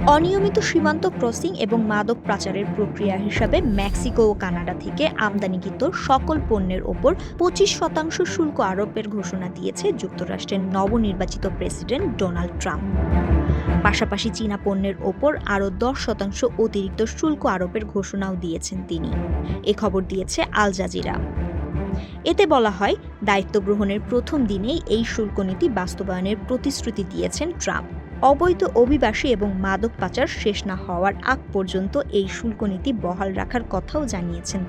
অনিয়মিত সীমান্ত ক্রসিং এবং মাদক পাচারের প্রক্রিয়া হিসাবে মেক্সিকো ও কানাডা থেকে আমদানিকৃত সকল পণ্যের ওপর 25% শুল্ক আরোপের ঘোষণা দিয়েছে যুক্তরাষ্ট্রের নবনির্বাচিত প্রেসিডেন্ট ডোনাল্ড ট্রাম্প। পাশাপাশি চীনা পণ্যের ওপর আরও 10% অতিরিক্ত শুল্ক আরোপের ঘোষণাও দিয়েছেন তিনি। এ খবর দিয়েছে আল জাজিরা। এতে বলা হয়, দায়িত্ব গ্রহণের প্রথম দিনেই এই শুল্ক নীতি বাস্তবায়নের প্রতিশ্রুতি দিয়েছেন ট্রাম্প। অবৈধ অভিবাসী এবং মাদক পাচার শেষ না হওয়ার আগ পর্যন্ত এই শুল্ক নীতি বহাল রাখার কথাও জানিয়েছেন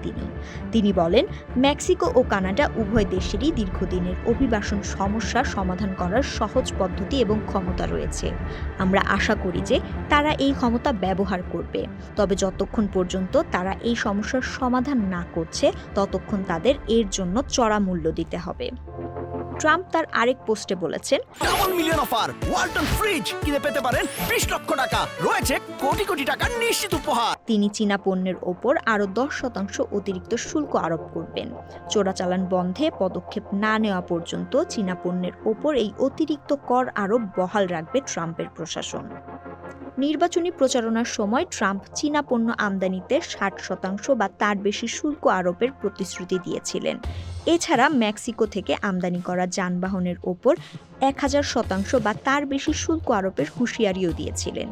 তিনি বলেন, মেক্সিকো ও কানাডা উভয় দেশেরই দীর্ঘদিনের অভিবাসন সমস্যা সমাধান করার সহজ পদ্ধতি এবং ক্ষমতা রয়েছে। আমরা আশা করি যে তারা এই ক্ষমতা ব্যবহার করবে। তবে যতক্ষণ পর্যন্ত তারা এই সমস্যার সমাধান না করছে, ততক্ষণ তাদের এর জন্য চড়া মূল্য দিতে হবে। ট্রাম্প তার আরেক পোস্টে বলেছেন, double million offer Walton fridge কিনে পেতে পারেন 20 লক্ষ টাকা, রয়েছে কোটি কোটি টাকার নিশ্চিত উপহার। তিনি চীনা পণ্যের ওপর আরও 10% অতিরিক্ত শুল্ক আরোপ করবেন। চোরাচালান বন্ধে পদক্ষেপ না নেওয়া পর্যন্ত চীনা পণ্যের ওপর এই অতিরিক্ত কর আরোপ বহাল রাখবে ট্রাম্পের প্রশাসন। নির্বাচনী প্রচারণার সময় ট্রাম্প চীনা পণ্য আমদানিতে 60% বা তার বেশি শুল্ক আরোপের প্রতিশ্রুতি দিয়েছিলেন। এছাড়া মেক্সিকো থেকে আমদানি করা যানবাহনের ওপর 1000% বা তার বেশি শুল্ক আরোপের হুঁশিয়ারিও দিয়েছিলেন।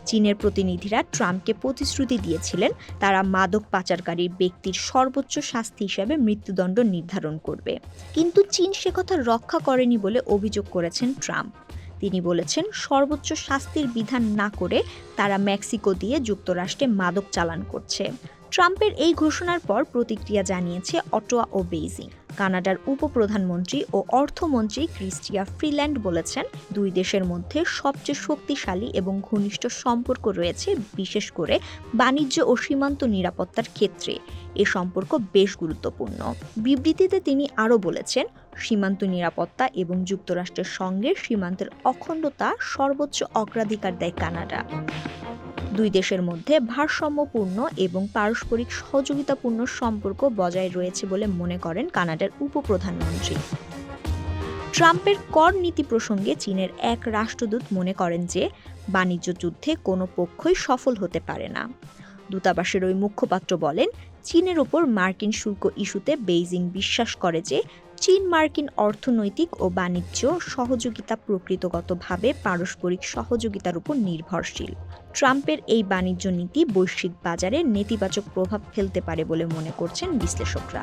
চীনের প্রতিনিধিরা ট্রাম্পকে প্রতিশ্রুতি দিয়েছিলেন তারা মাদক পাচারকারী ব্যক্তির সর্বোচ্চ শাস্তি হিসেবে মৃত্যুদণ্ড নির্ধারণ করবে। কিন্তু চীন সে কথা রক্ষা করেনি বলে অভিযোগ করেছেন ট্রাম্প। তিনি বলেছেন, সর্বোচ্চ শাস্তির বিধান না করে তারা মেক্সিকো দিয়ে যুক্তরাষ্ট্রে মাদক চালান করছে। ট্রাম্পের এই ঘোষণার পর প্রতিক্রিয়া জানিয়েছে অটোয়া ও বেইজিং। কানাডার উপপ্রধানমন্ত্রী ও অর্থমন্ত্রী ক্রিস্টিয়া ফ্রিল্যান্ড বলেছেন, দুই দেশের মধ্যে সবচেয়ে শক্তিশালী এবং ঘনিষ্ঠ সম্পর্ক রয়েছে, বিশেষ করে বাণিজ্য ও সীমান্ত নিরাপত্তার ক্ষেত্রে। এ সম্পর্ক বেশ গুরুত্বপূর্ণ। বিবৃতিতে তিনি আরও বলেছেন, সীমান্ত নিরাপত্তা এবং যুক্তরাষ্ট্রের সঙ্গে সীমান্তের অখণ্ডতা সর্বোচ্চ অগ্রাধিকার দেয় কানাডা। দুই দেশের মধ্যে ভারসাম্যপূর্ণ এবং পারস্পরিক সহযোগিতাপূর্ণ সম্পর্ক বজায় রয়েছে বলে মনে করেন কানাডার উপপ্রধানমন্ত্রী। ট্রাম্পের কর নীতি প্রসঙ্গে চীনের এক রাষ্ট্রদূত মনে করেন যে বাণিজ্য যুদ্ধে কোনো পক্ষই সফল হতে পারে না। দূতাবাসের ওই মুখপাত্র বলেন, চীনের ওপর মার্কিন শুল্ক ইস্যুতে বেইজিং বিশ্বাস করে যে চীন মার্কিন অর্থনৈতিক ও বাণিজ্য সহযোগিতা প্রকৃতগতভাবে পারস্পরিক সহযোগিতার উপর নির্ভরশীল। ট্রাম্পের এই বাণিজ্য নীতি বৈশ্বিক বাজারে নেতিবাচক প্রভাব ফেলতে পারে বলে মনে করছেন বিশ্লেষকরা।